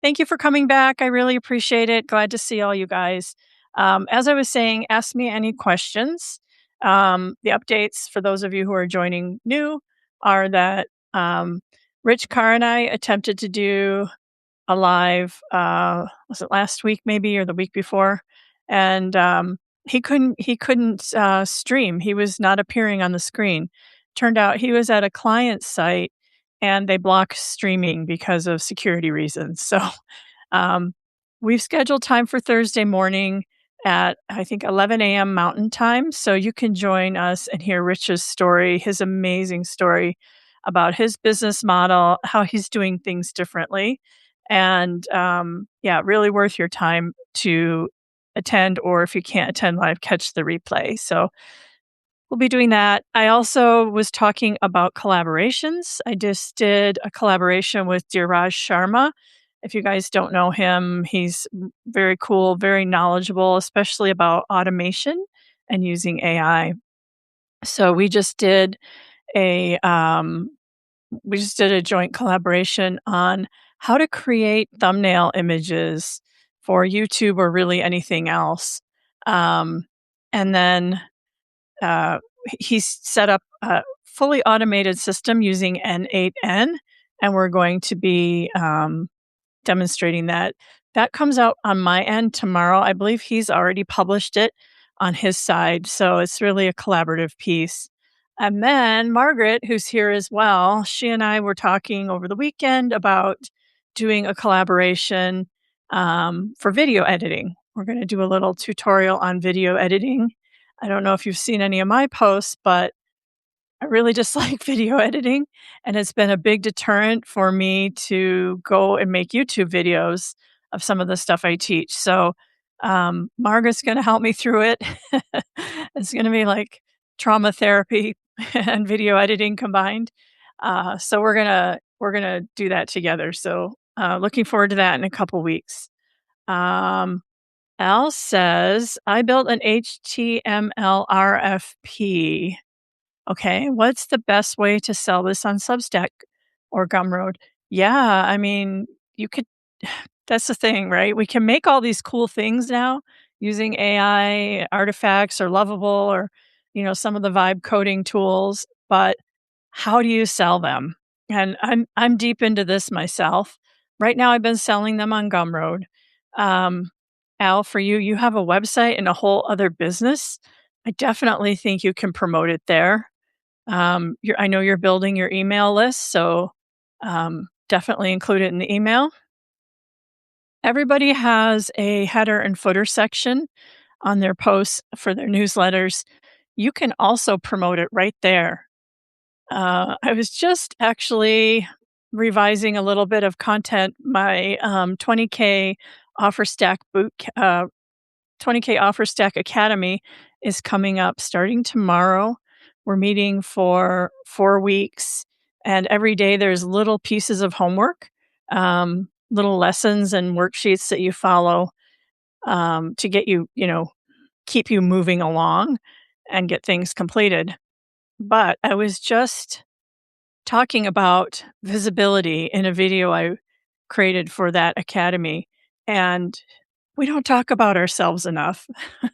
Thank you for coming back. I really appreciate it. Glad to see all you guys. As I was saying, ask me any questions. The updates for those of you who are joining new are that Rich Carr and I attempted to do a live, was it last week maybe or the week before? And he couldn't stream. He was not appearing on the screen. Turned out he was at a client site and they blocked streaming because of security reasons. So um, we've scheduled time for Thursday morning at I think 11 a.m. Mountain Time, so you can join us and hear Rich's story, his amazing story about his business model, how he's doing things differently, and yeah, really worth your time to attend, or if you can't attend live, catch the replay. So we'll be doing that. I also was talking about collaborations. I just did a collaboration with Dhiraj Sharma. If you guys don't know him, he's very cool, very knowledgeable, especially about automation and using AI. So a we just did a joint collaboration on how to create thumbnail images for YouTube or really anything else. Um, and then uh, he's set up a fully automated system using N8N, and we're going to be demonstrating that. That comes out on my end tomorrow. I believe he's already published it on his side, so it's really a collaborative piece. And then Margaret, who's here as well, she and I were talking over the weekend about doing a collaboration for video editing. We're going to do a little tutorial on video editing. I don't know if you've seen any of my posts, but I really just like video editing, and it's been a big deterrent for me to go and make YouTube videos of some of the stuff I teach. So, Margaret's going to help me through it. It's going to be like trauma therapy and video editing combined. So we're gonna do that together. So, looking forward to that in a couple weeks. Um, Al says, I built an HTML RFP. Okay, what's the best way to sell this on Substack or Gumroad? Yeah, I mean, you could that's the thing, right? We can make all these cool things now using AI artifacts or Lovable or, some of the vibe coding tools, but how do you sell them? And I'm deep into this myself. Right now I've been selling them on Gumroad. Um, Al, for you, you have a website and a whole other business. I definitely think you can promote it there. I know you're building your email list, so definitely include it in the email. Everybody has a header and footer section on their posts for their newsletters. You can also promote it right there. I was just actually revising a little bit of content. My 20K offer stack 20K Offer Stack Academy is coming up starting tomorrow. We're meeting for 4 weeks, and every day there's little pieces of homework, little lessons and worksheets that you follow to get you, keep you moving along and get things completed. But I was just talking about visibility in a video I created for that academy, and we don't talk about ourselves enough.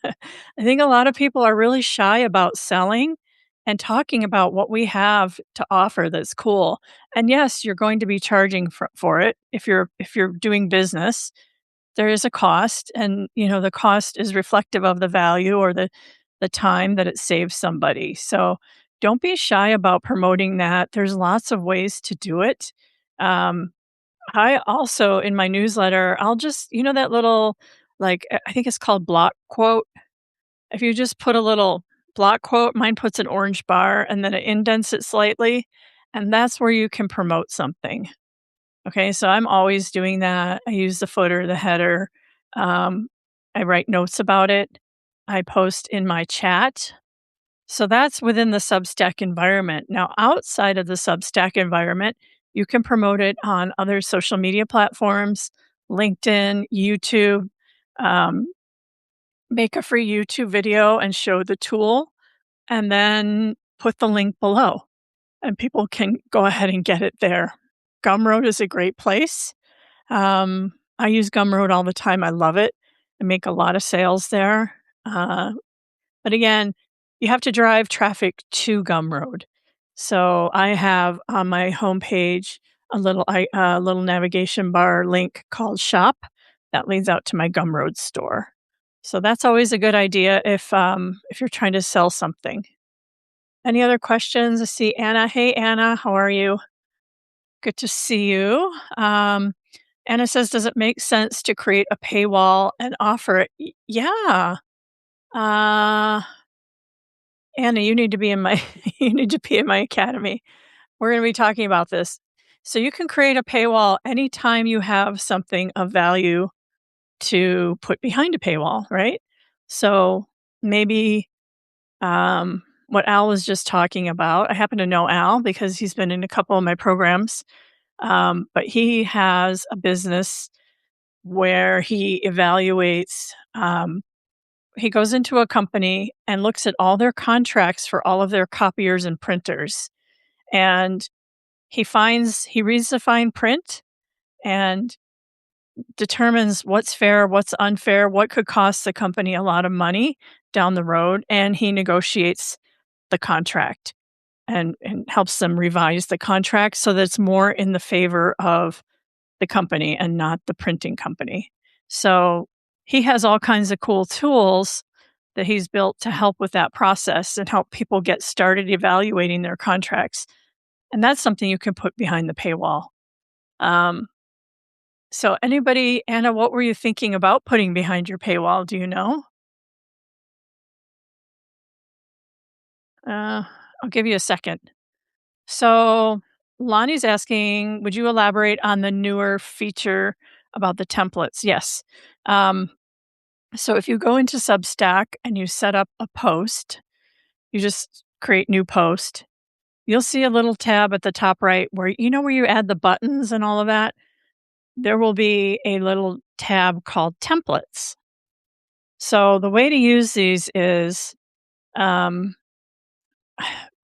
I think a lot of people are really shy about selling and talking about what we have to offer that's cool. And yes, you're going to be charging for it if you're doing business. There is a cost, and the cost is reflective of the value or the time that it saves somebody. So don't be shy about promoting that. There's lots of ways to do it. Um, I also, in my newsletter, I'll just, that little, like, I think it's called block quote. If you just put a little block quote, mine puts an orange bar and then it indents it slightly. And that's where you can promote something. Okay. So I'm always doing that. I use the footer, the header. Um, I write notes about it. I post in my chat. So that's within the Substack environment. Now, outside of the Substack environment, you can promote it on other social media platforms, LinkedIn, YouTube. Um, Make a free YouTube video and show the tool, and then put the link below, and people can go ahead and get it there. Gumroad is a great place. I use Gumroad all the time. I love it. I make a lot of sales there. Uh, but again, you have to drive traffic to Gumroad. So I have on my homepage a little navigation bar link called Shop that leads out to my Gumroad store. So that's always a good idea if you're trying to sell something. Any other questions? I see Anna. Hey Anna, how are you? Good to see you. Anna says, "Does it make sense to create a paywall and offer it?" Yeah. Uh, Anna, you need to be in my you need to be in my academy. We're gonna be talking about this. So you can create a paywall anytime you have something of value to put behind a paywall, right? So maybe what Al was just talking about, I happen to know Al because he's been in a couple of my programs. But he has a business where he evaluates, he goes into a company and looks at all their contracts for all of their copiers and printers. And he reads the fine print and determines what's fair, what's unfair, what could cost the company a lot of money down the road. And he negotiates the contract and helps them revise the contract so that it's more in the favor of the company and not the printing company. So he has all kinds of cool tools that he's built to help with that process and help people get started evaluating their contracts. And that's something you can put behind the paywall. Um, so, anybody, Anna, what were you thinking about putting behind your paywall? Do you know? Uh, I'll give you a second. So, Lonnie's asking, would you elaborate on the newer feature about the templates? Yes. Um, So if you go into Substack and you set up a post, you just create new post. You'll see a little tab at the top right where where you add the buttons and all of that. There will be a little tab called templates. So the way to use these is um,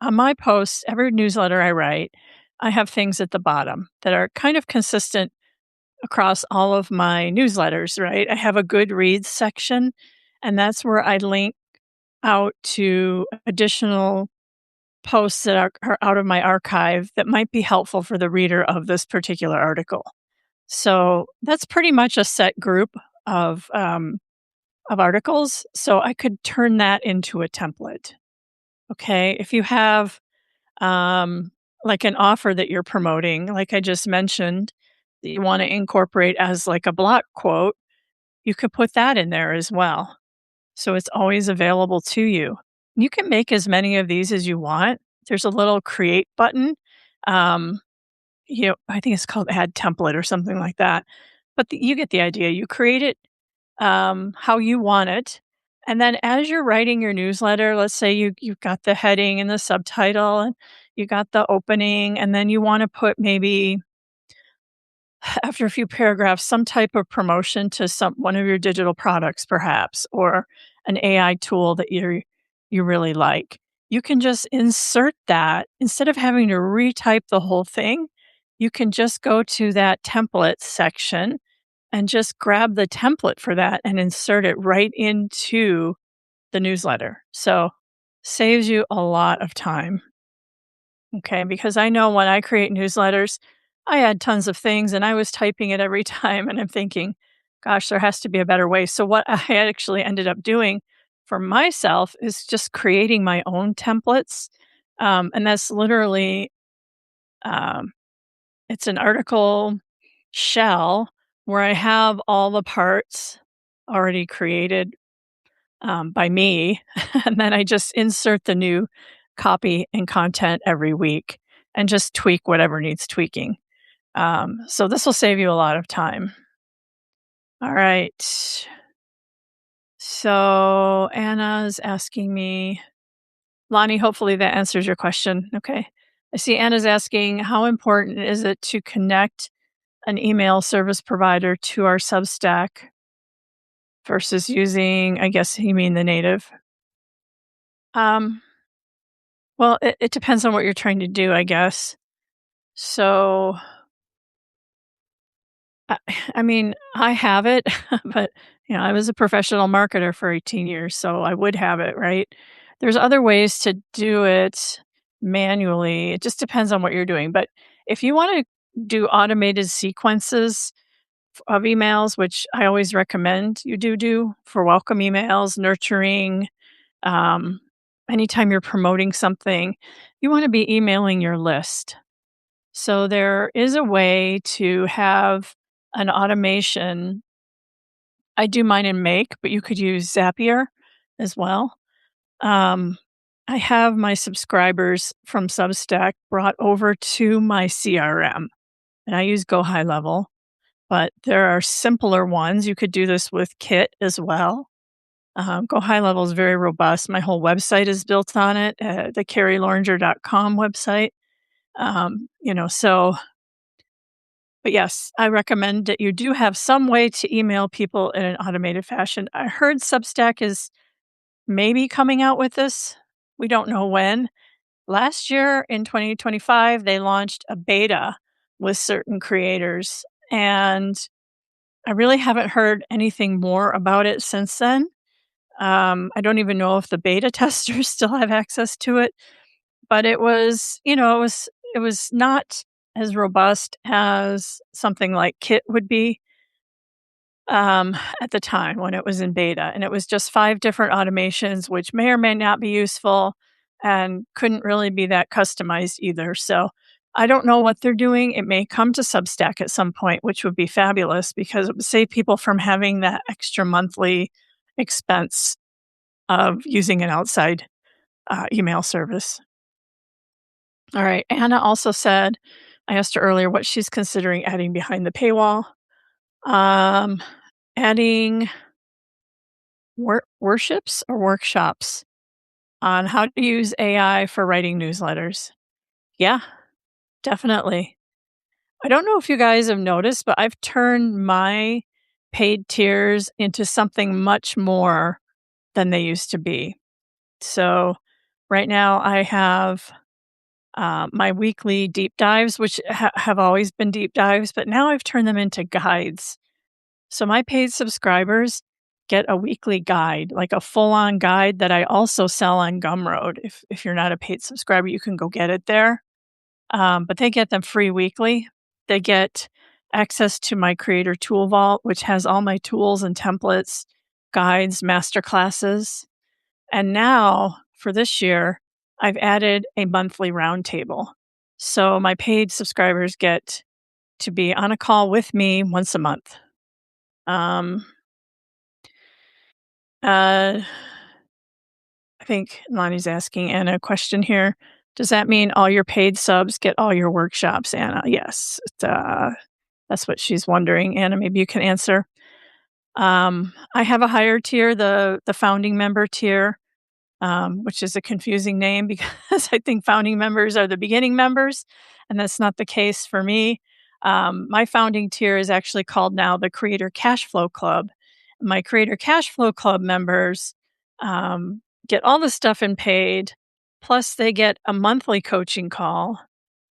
on my posts, every newsletter I write, I have things at the bottom that are kind of consistent across all of my newsletters, right? I have a good reads section, and that's where I link out to additional posts that are out of my archive that might be helpful for the reader of this particular article. So that's pretty much a set group of articles. So I could turn that into a template. Okay, if you have um, like an offer that you're promoting, like I just mentioned, that you want to incorporate as like a block quote, you could put that in there as well. So it's always available to you. You can make as many of these as you want. There's a little create button. Um, I think it's called add template or something like that. But you get the idea. You create it how you want it. And then as you're writing your newsletter, let's say you've got the heading and the subtitle and you got the opening, and then you want to put maybe after a few paragraphs some type of promotion to some one of your digital products perhaps, or an AI tool that you really like. You can just insert that instead of having to retype the whole thing. You can just go to that template section and just grab the template for that and insert it right into the newsletter. So saves you a lot of time. Okay, because I know when I create newsletters, I add tons of things and I was typing it every time and I'm thinking, gosh, there has to be a better way. So what I actually ended up doing for myself is just creating my own templates. And that's literally um, it's an article shell where I have all the parts already created by me, and then I just insert the new copy and content every week and just tweak whatever needs tweaking. So this will save you a lot of time. All right. So Anna's asking me, Lonnie, hopefully that answers your question. Okay. I see Anna's asking, how important is it to connect an email service provider to our Substack versus using, I guess you mean the native? Um, well, it depends on what you're trying to do, I guess. So I I mean, I have it, but, I was a professional marketer for 18 years, so I would have it, right? There's other ways to do it manually. It just depends on what you're doing, but if you wanna do automated sequences of emails, which I always recommend you do for welcome emails, nurturing, um, anytime you're promoting something, you wanna be emailing your list. So there is a way to have an automation. I do mine in Make, but you could use Zapier as well. Um, I have my subscribers from Substack brought over to my CRM, and I use Go High Level, but there are simpler ones. You could do this with Kit as well. Go High Level is very robust. My whole website is built on it, the carrieloranger.com website. So but yes, I recommend that you do have some way to email people in an automated fashion. I heard Substack is maybe coming out with this. We don't know when. Last year in 2025, they launched a beta with certain creators, and I really haven't heard anything more about it since then. I don't even know if the beta testers still have access to it, but it was not as robust as something like Kit would be at the time when it was in beta, and it was just 5 different automations, which may or may not be useful and couldn't really be that customized either. So I don't know what they're doing. It may come to Substack at some point, which would be fabulous because it would save people from having that extra monthly expense of using an outside email service. All right. Anna also said, I asked her earlier what she's considering adding behind the paywall. Um, Adding worships or workshops on how to use AI for writing newsletters. Yeah, definitely. I don't know if you guys have noticed, but I've turned my paid tiers into something much more than they used to be. So right now I have my weekly deep dives, which have always been deep dives, but now I've turned them into guides. So my paid subscribers get a weekly guide, like a full-on guide that I also sell on Gumroad. If you're not a paid subscriber, you can go get it there. But they get them free weekly. They get access to my creator tool vault, which has all my tools and templates, guides, master classes. And now for this year, I've added a monthly roundtable. So my paid subscribers get to be on a call with me once a month. Um, uh, I think Lonnie's asking Anna a question here. Does that mean all your paid subs get all your workshops, Anna? Yes. That's what she's wondering. Anna, maybe you can answer. I have a higher tier, the founding member tier, which is a confusing name because I think founding members are the beginning members, and that's not the case for me. My founding tier is actually called now the Creator Cash Flow Club. My Creator Cash Flow Club members get all the stuff in paid, plus they get a monthly coaching call,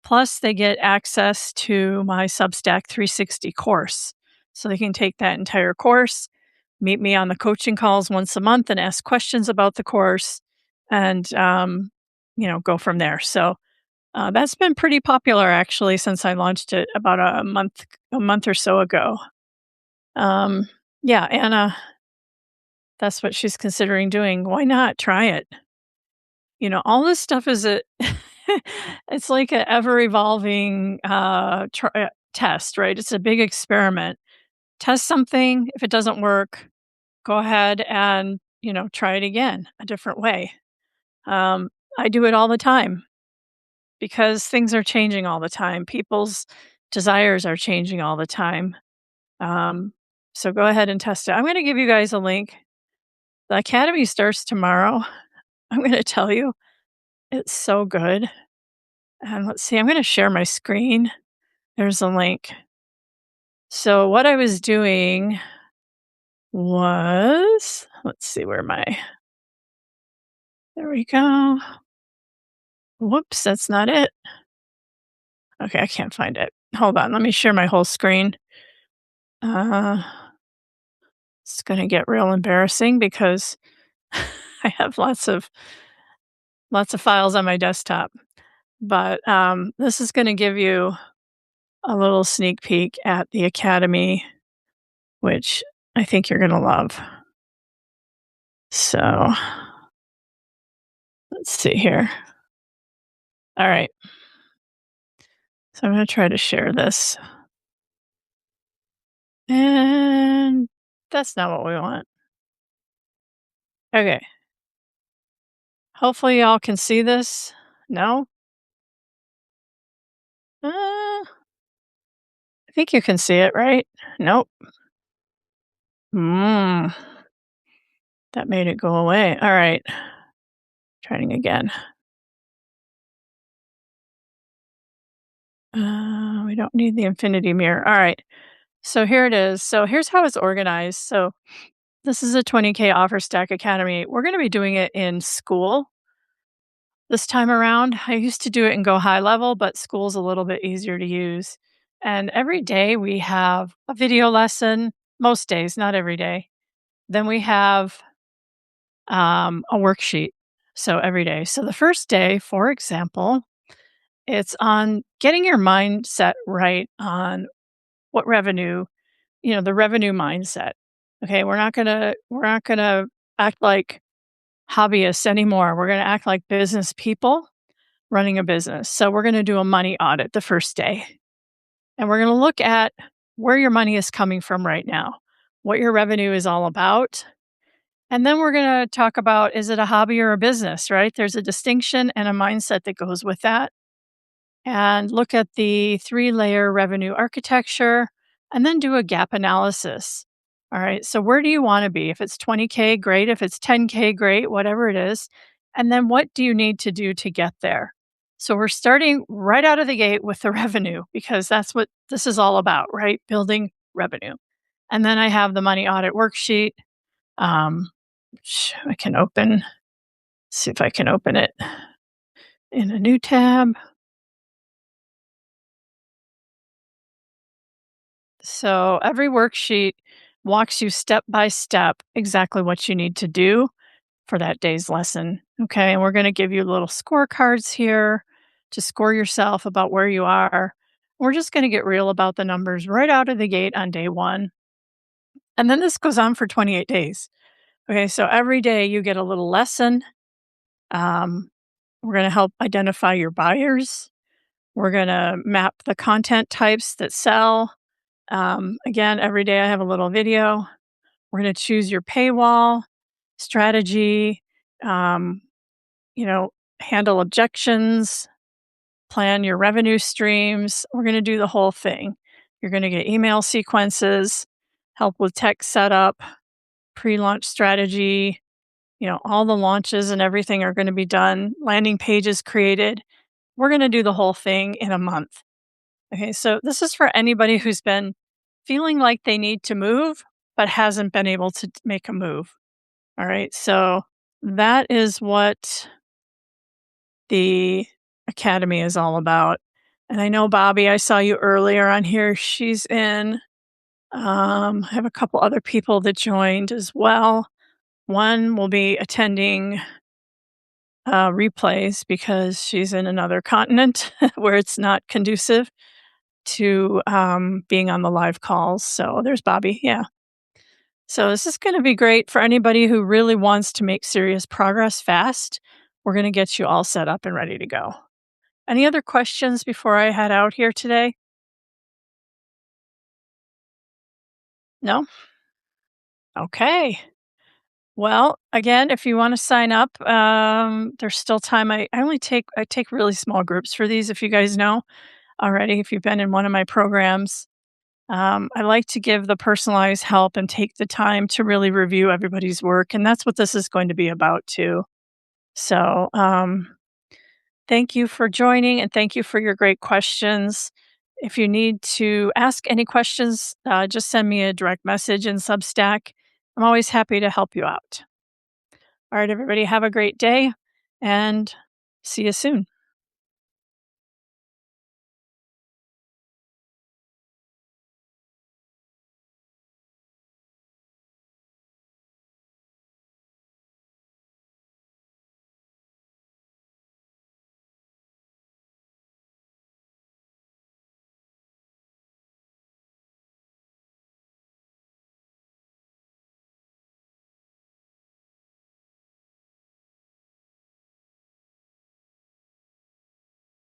plus they get access to my Substack 360 course. So they can take that entire course, meet me on the coaching calls once a month and ask questions about the course and, go from there. So that's been pretty popular actually since I launched it about a month or so ago. Um, yeah, Anna, that's what she's considering doing. Why not try it? All this stuff is it's like an ever evolving test, right? It's a big experiment. Test something. If it doesn't work, go ahead and, try it again a different way. Um, I do it all the time because things are changing all the time. People's desires are changing all the time. Um, so go ahead and test it. I'm going to give you guys a link. The Academy starts tomorrow. I'm going to tell you, it's so good. And let's see, I'm going to share my screen. There's a link. So what I was doing was, let's see, there we go. Whoops, that's not it. Okay, I can't find it. Hold on, let me share my whole screen. Uh, it's gonna get real embarrassing because I have lots of files on my desktop. But, this is gonna give you a little sneak peek at the academy, which I think you're gonna love. So, let's see here. Alright, so I'm gonna try to share this, and that's not what we want. Okay, hopefully y'all can see this. No? I think you can see it, right? Nope. Mm, that made it go away. Alright, trying again. We don't need the infinity mirror. Alright, so here it is. So here's how it's organized. So this is a 20K Offer Stack Academy. We're gonna be doing it in school this time around. I used to do it and go high level, but school's a little bit easier to use. And every day we have a video lesson, most days, not every day. Then we have a worksheet. So every day. So the first day, for example, it's on getting your mindset right on what revenue, the revenue mindset. Okay, we're not gonna act like hobbyists anymore. We're gonna act like business people running a business. So we're gonna do a money audit the first day. And we're gonna look at where your money is coming from right now, what your revenue is all about. And then we're gonna talk about, is it a hobby or a business, right? There's a distinction and a mindset that goes with that. And look at the three-layer revenue architecture, and then do a gap analysis. All right, so where do you want to be? If it's 20K, great. If it's 10K, great, whatever it is. And then what do you need to do to get there? So we're starting right out of the gate with the revenue because that's what this is all about, right? Building revenue. And then I have the money audit worksheet. I can see if I can open it in a new tab. So every worksheet walks you step by step exactly what you need to do for that day's lesson. Okay. And we're going to give you little scorecards here to score yourself about where you are. We're just going to get real about the numbers right out of the gate on day one. And then this goes on for 28 days. Okay. So every day you get a little lesson. Um, we're going to help identify your buyers. We're going to map the content types that sell. Again, every day I have a little video. We're going to choose your paywall strategy, um, you know, handle objections, plan your revenue streams. We're going to do the whole thing. You're going to get email sequences, help with tech setup, pre launch strategy. All the launches and everything are going to be done, landing pages created. We're going to do the whole thing in a month. Okay, so this is for anybody who's been feeling like they need to move, but hasn't been able to make a move. All right, so that is what the academy is all about. And I know Bobby, I saw you earlier on here. She's in. I have a couple other people that joined as well. One will be attending replays because she's in another continent where it's not conducive to being on the live calls. So there's Bobby. Yeah. So this is going to be great for anybody who really wants to make serious progress fast. We're going to get you all set up and ready to go. Any other questions before I head out here today? No? Okay. Well, again, if you want to sign up, there's still time. I take really small groups for these. If you guys know already, if you've been in one of my programs, I like to give the personalized help and take the time to really review everybody's work. And that's what this is going to be about, too. So, thank you for joining and thank you for your great questions. If you need to ask any questions, just send me a direct message in Substack. I'm always happy to help you out. All right, everybody, have a great day and see you soon.